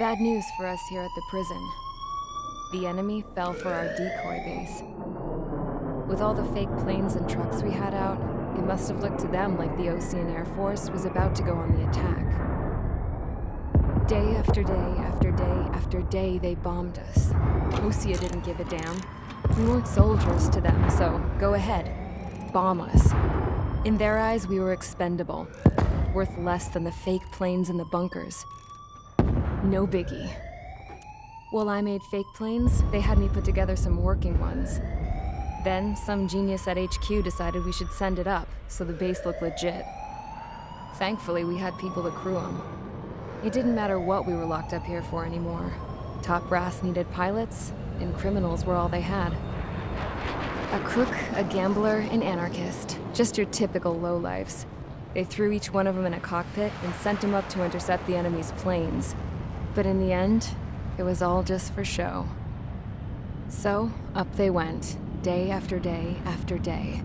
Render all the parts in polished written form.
Bad news for us here at the prison. The enemy fell for our decoy base. With all the fake planes and trucks we had out, it must have looked to them like the Ocean Air Force was about to go on the attack. Day after day after day after day, they bombed us. Osea didn't give a damn. We weren't soldiers to them, so go ahead. Bomb us. In their eyes, we were expendable. Worth less than the fake planes in the bunkers. No biggie. While I made fake planes, they had me put together some working ones. Then, some genius at HQ decided we should send it up, so the base looked legit. Thankfully, we had people to crew them. It didn't matter what we were locked up here for anymore. Top brass needed pilots, and criminals were all they had. A crook, a gambler, an anarchist. Just your typical lowlifes. They threw each one of them in a cockpit and sent them up to intercept the enemy's planes. But in the end, it was all just for show. So, up they went, day after day after day.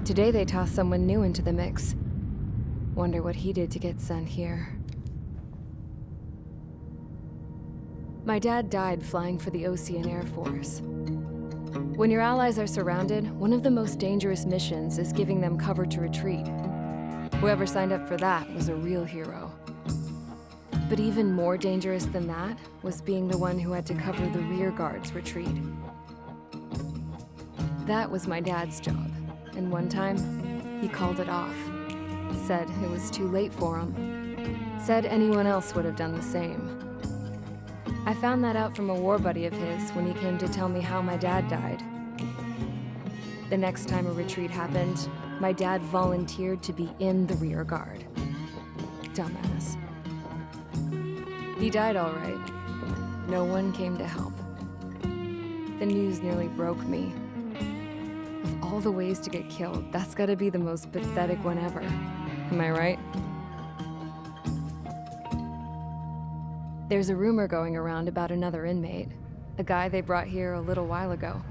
Today they tossed someone new into the mix. Wonder what he did to get sent here. My dad died flying for the Ocean Air Force. When your allies are surrounded, one of the most dangerous missions is giving them cover to retreat. Whoever signed up for that was a real hero. But even more dangerous than that was being the one who had to cover the rear guard's retreat. That was my dad's job, and one time, he called it off. Said it was too late for him. Said anyone else would have done the same. I found that out from a war buddy of his when he came to tell me how my dad died. The next time a retreat happened, my dad volunteered to be in the rear guard. Dumbass. He died all right. No one came to help. The news nearly broke me. Of all the ways to get killed, that's gotta be the most pathetic one ever. Am I right? There's a rumor going around about another inmate. A guy they brought here a little while ago.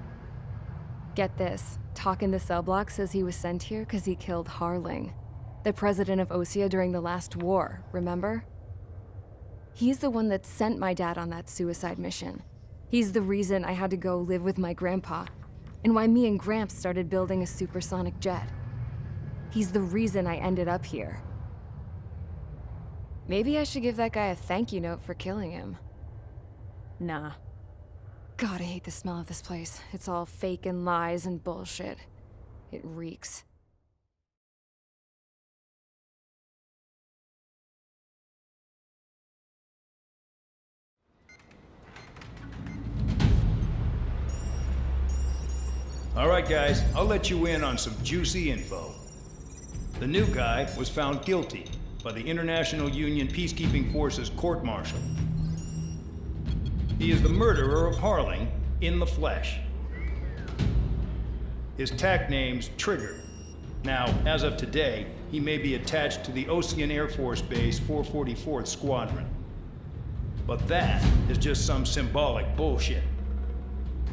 Get this, Talk in the cell block says he was sent here because he killed Harling, the president of Osea during the last war, remember? He's the one that sent my dad on that suicide mission. He's the reason I had to go live with my grandpa, and why me and Gramps started building a supersonic jet. He's the reason I ended up here. Maybe I should give that guy a thank you note for killing him. Nah. God, I hate the smell of this place. It's all fake and lies and bullshit. It reeks. All right, guys, I'll let you in on some juicy info. The new guy was found guilty by the International Union Peacekeeping Forces court-martial. He is the murderer of Harling in the flesh. His TAC name's Trigger. Now, as of today, he may be attached to the Ocean Air Force Base 444th Squadron. But that is just some symbolic bullshit.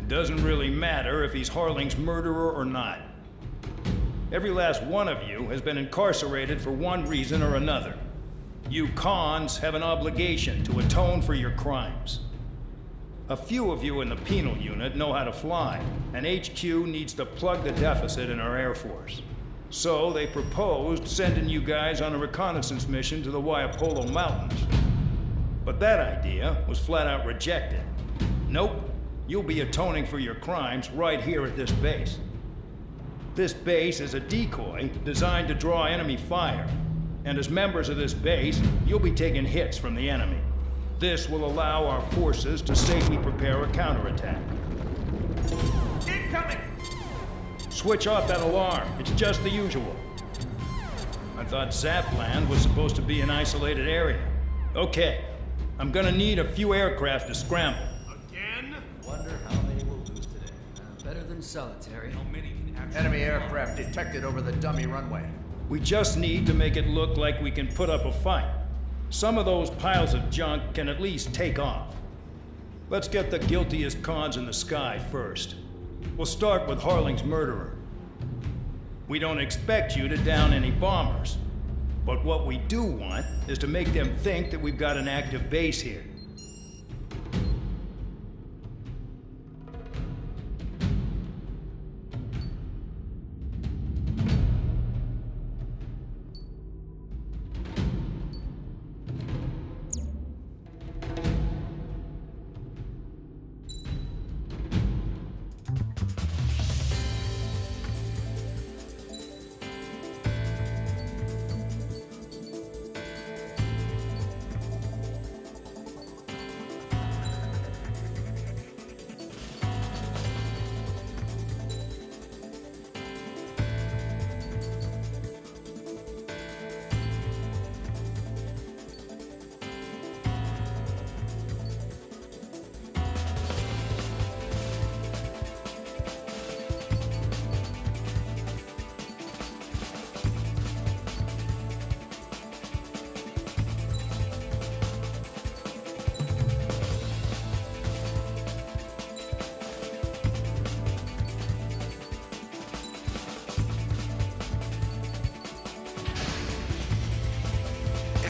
It doesn't really matter if he's Harling's murderer or not. Every last one of you has been incarcerated for one reason or another. You cons have an obligation to atone for your crimes. A few of you in the penal unit know how to fly, and HQ needs to plug the deficit in our Air Force. So they proposed sending you guys on a reconnaissance mission to the Waiapolo Mountains. But that idea was flat out rejected. Nope. You'll be atoning for your crimes right here at this base. This base is a decoy designed to draw enemy fire. And as members of this base, you'll be taking hits from the enemy. This will allow our forces to safely prepare a counterattack. Incoming! Switch off that alarm. It's just the usual. I thought Zapland was supposed to be an isolated area. Okay, I'm gonna need a few aircraft to scramble. Wonder how many will lose today. Better than solitary. How many can actually... Enemy aircraft detected over the dummy runway. We just need to make it look like we can put up a fight. Some of those piles of junk can at least take off. Let's get the guiltiest cons in the sky first. We'll start with Harling's murderer. We don't expect you to down any bombers. But what we do want is to make them think that we've got an active base here.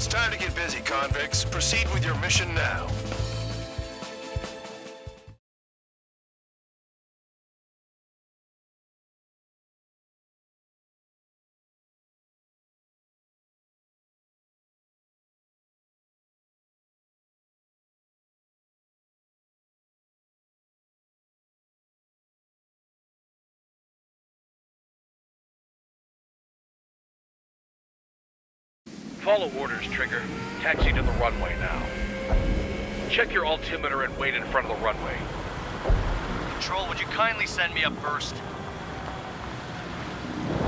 It's time to get busy, convicts. Proceed with your mission now. Follow orders, Trigger. Taxi to the runway now. Check your altimeter and wait in front of the runway. Control, would you kindly send me up first?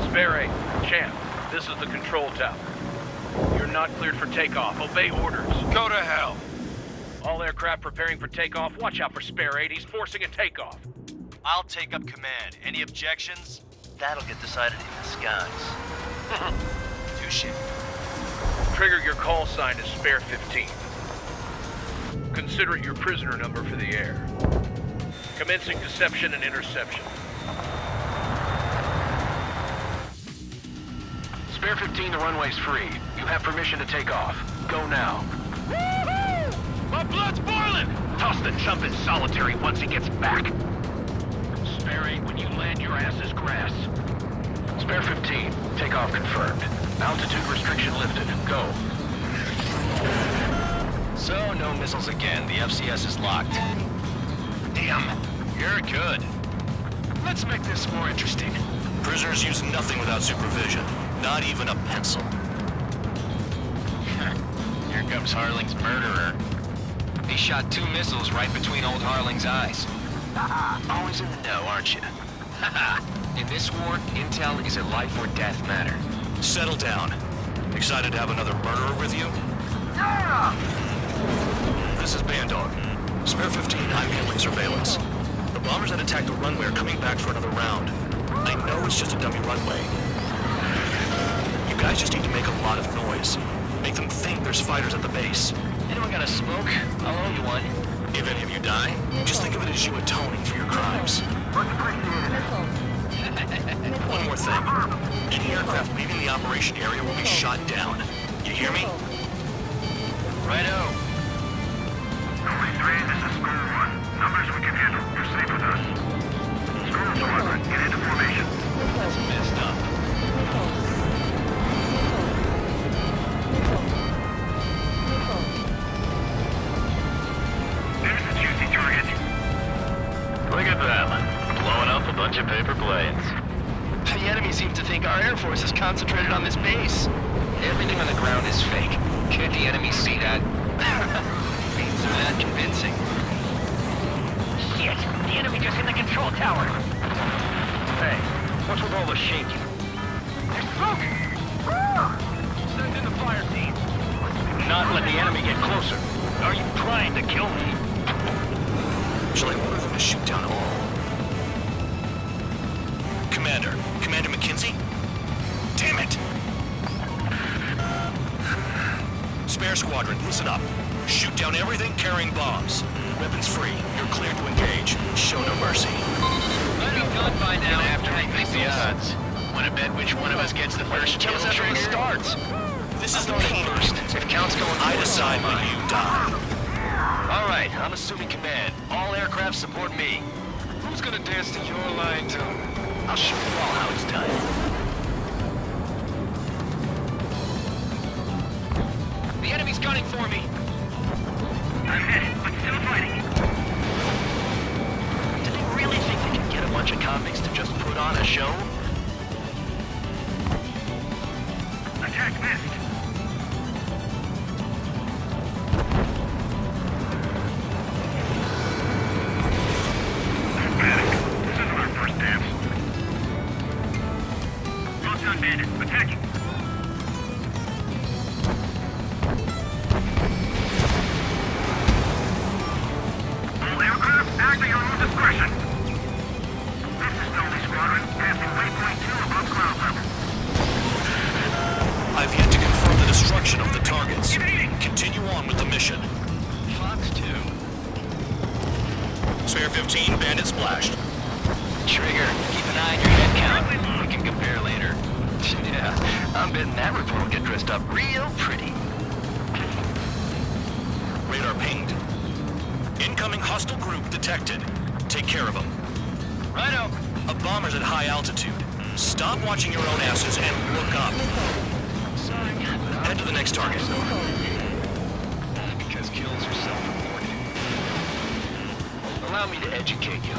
Spare 8, Champ, this is the control tower. You're not cleared for takeoff. Obey orders. Go to hell. All aircraft preparing for takeoff. Watch out for Spare 8. He's forcing a takeoff. I'll take up command. Any objections? That'll get decided in the skies. Touche. Trigger, your call sign is Spare 15. Consider it your prisoner number for the air. Commencing deception and interception. Spare 15, the runway's free. You have permission to take off. Go now. My blood's boiling! Toss the chump in solitary once he gets back. Spare 8, when you land, your ass is grass. Spare 15, takeoff confirmed. Altitude restriction lifted. Go. So, no missiles again. The FCS is locked. Damn, you're good. Let's make this more interesting. Prisoners use nothing without supervision. Not even a pencil. Here comes Harling's murderer. He shot 2 missiles right between old Harling's eyes. Always in the know, aren't you? In this war, intel is a life or death matter. Settle down. Excited to have another murderer with you? This is Bandog. Spare 15, I'm handling surveillance. The bombers that attacked the runway are coming back for another round. I know it's just a dummy runway. You guys just need to make a lot of noise. Make them think there's fighters at the base. Anyone got a smoke? I'll owe you one. If any of you die, just think of it as you atoning for your crimes. One more thing. Any aircraft leaving the operation area will be shot down. You hear me? Righto. Only 3, this is School 1. Numbers we can handle. You're safe with us. School 200, get into formation. That's messed up. There's the juicy target. Look at them. Blowing up a bunch of paper planes. The enemy seems to think our Air Force is concentrated on this base. Everything on the ground is fake. Can't the enemy see that? Means they're that convincing. Shit! The enemy just hit the control tower! Hey, what's with all the shaking? There's smoke! Send in the fire team. Not let the enemy get closer. Are you trying to kill me? Shall I order them to shoot down all? Commander McKenzie? Damn it! Spare squadron, listen up. Shoot down everything carrying bombs. Weapons free. You're cleared to engage. Show no mercy. Might be done by now. Gonna have to rethink the odds. Wanna bet which one of us gets the first kill After it trigger? starts. This is the first. If count's going I decide when you die. All right, I'm assuming command. All aircraft support me. Who's gonna dance to your line tune? I'll show you all how it's done. The enemy's gunning for me. I'm hit, but still fighting. Do they really think they can get a bunch of convicts to just put on a show? Attack missed. Panic. This isn't our first dance. Well done, bandit. Attacking. All aircraft, act at your own discretion. This is Stony Squadron, passing waypoint 2 above ground level. I've yet to confirm the destruction of the targets. Continue on with the mission. Fox 2. Spare 15, bandit splashed. Trigger, keep an eye on your head count. We can compare later. Yeah, I'm betting that report will get dressed up real pretty. detected. Take care of them. Righto. A bomber's at high altitude. Stop watching your own asses and look up. Head to the next target. Because kills are self-reported. Allow me to educate you.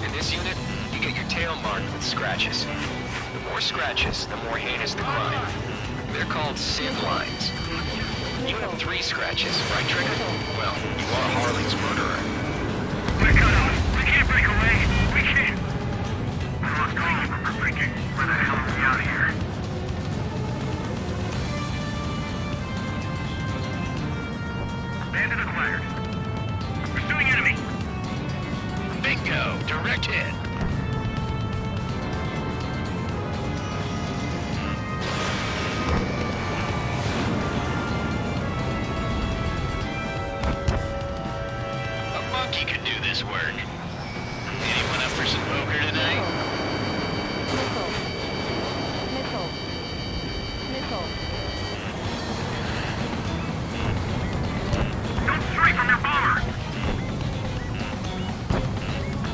In this unit, you get your tail marked with scratches. The more scratches, the more heinous the crime. They're called sin lines. You have 3 scratches, right, Trigger? Well, you are Harling's murderer. We're cut off. We can't break away. We can't. I lost all of them for thinking, where the hell are we out of here? Bandit acquired. Pursuing enemy. Bingo! Direct hit. A monkey could do this work. Anyone up for some poker tonight? Don't stray from your bomber!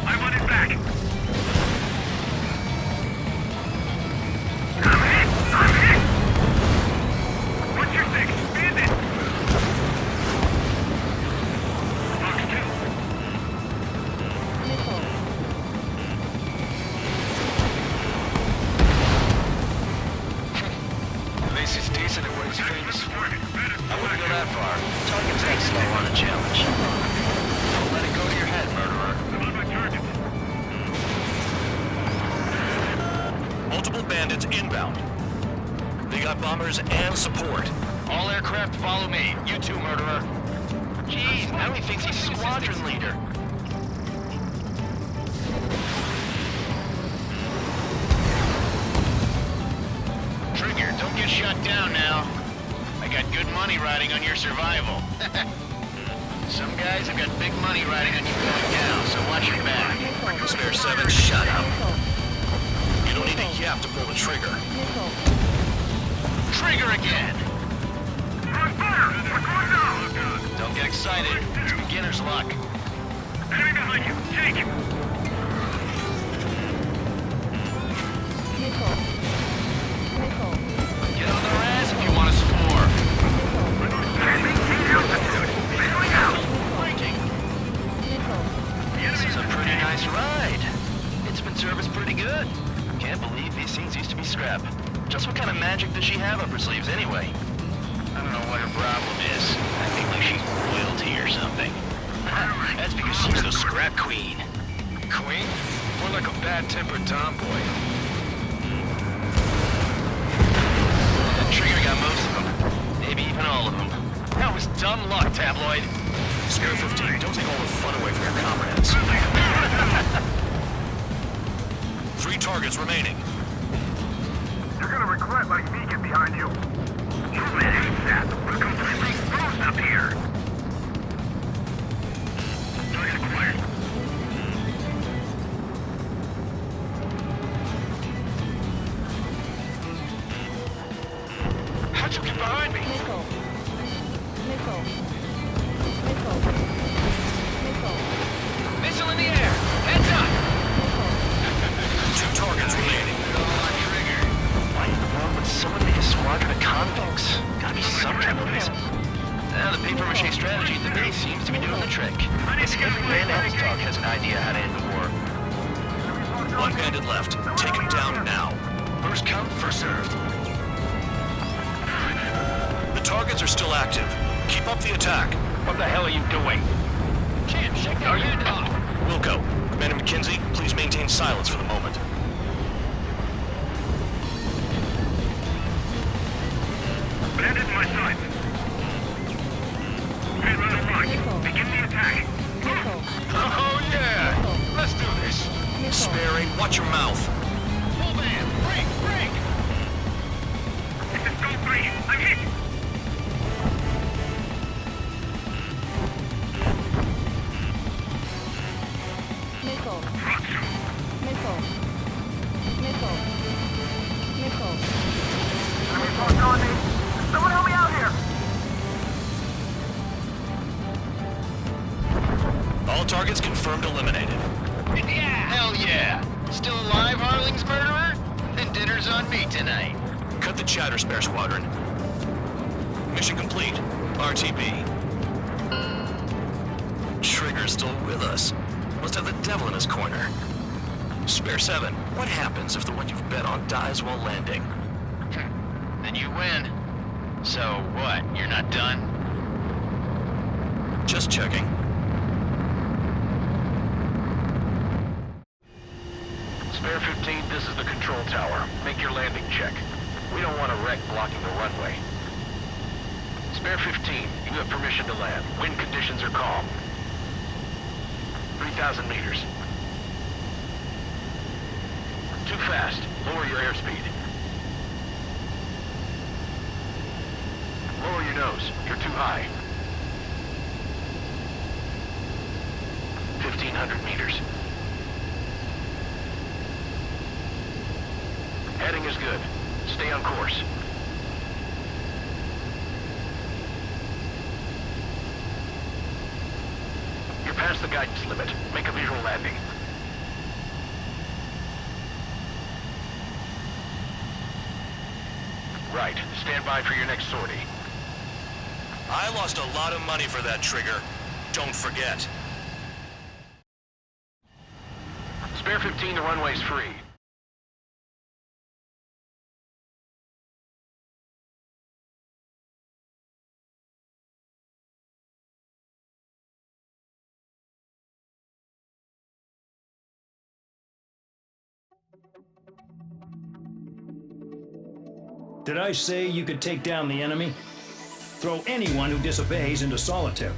I want it back! I'm hit! I'm hit! What's your six? Bandit! Box 2. This is decent at what he's famous for. I wouldn't go that far. Target's that slow on a challenge. Don't let it go to your head, murderer. I'm on my target. Multiple bandits inbound. They got bombers and support. All aircraft follow me. You too, murderer. Jeez, now he thinks he's squadron leader. Trigger, don't get shut down now. I got good money riding on your survival. Some guys have got big money riding on you going down, so watch your back. Spare 7, shut up. You don't need a yap to pull the trigger. Trigger again! On fire! We're going down! Don't get excited. It's beginner's luck. Enemy behind you! Take him! Get on their ass if you want to score. Can't maintain altitude! Bailing out! Breaking. This is a pretty nice ride. It's been serviced pretty good. Can't believe these things used to be scrap. Just what kind of magic does she have up her sleeves anyway? I don't know what her problem is. I think like she's royalty or something. That's because she's the scrap queen. Queen? More like a bad-tempered tomboy. That Trigger got most of them. Maybe even all of them. That was dumb luck, Tabloid. Spare 15, don't take all the fun away from your comrades. 3 targets remaining. You're gonna regret letting me get behind you. Human hates that. We're completely exposed up here. Target acquired. How'd you get behind me? Missile in the air! Heads up! 2 targets remaining. Trigger. Why in the world would someone make a squadron of convicts? Gotta be some type of reason. Now the paper-mache strategy at the base seems to be doing the trick. Guess every man and his dog has an idea how to end the war. 1 bandit left. Take him down now. First come, first served. The targets are still active. Keep up the attack. What the hell are you doing? Jim, shake that hand off. Wilco, Commander McKenzie, please maintain silence for the moment. Bandit in my sight. Hey, little Mike, begin the attack. Oh yeah! Let's do this. Sperry, watch your mouth. Full band, break, break! This is Gold 3. I'm hit. Someone help me out here! me tonight. Cut the chatter, Spare Squadron. Mission complete. RTB. Trigger's still with us. Must have the devil in his corner. Spare 7, what happens if the one you've bet on dies while landing? Then you win. So what, you're not done? Just checking. Spare 15, this is the control tower. Make your landing check. We don't want a wreck blocking the runway. Spare 15, you have permission to land. Wind conditions are calm. 3,000 meters. Too fast. Lower your airspeed. Lower your nose. You're too high. 1,500 meters. Heading is good. Stay on course. You're past the guidance limit. Make a visual landing. Right. Stand by for your next sortie. I lost a lot of money for that trigger. Don't forget. Spare 15, the runway's free. Did I say you could take down the enemy? Throw anyone who disobeys into solitary.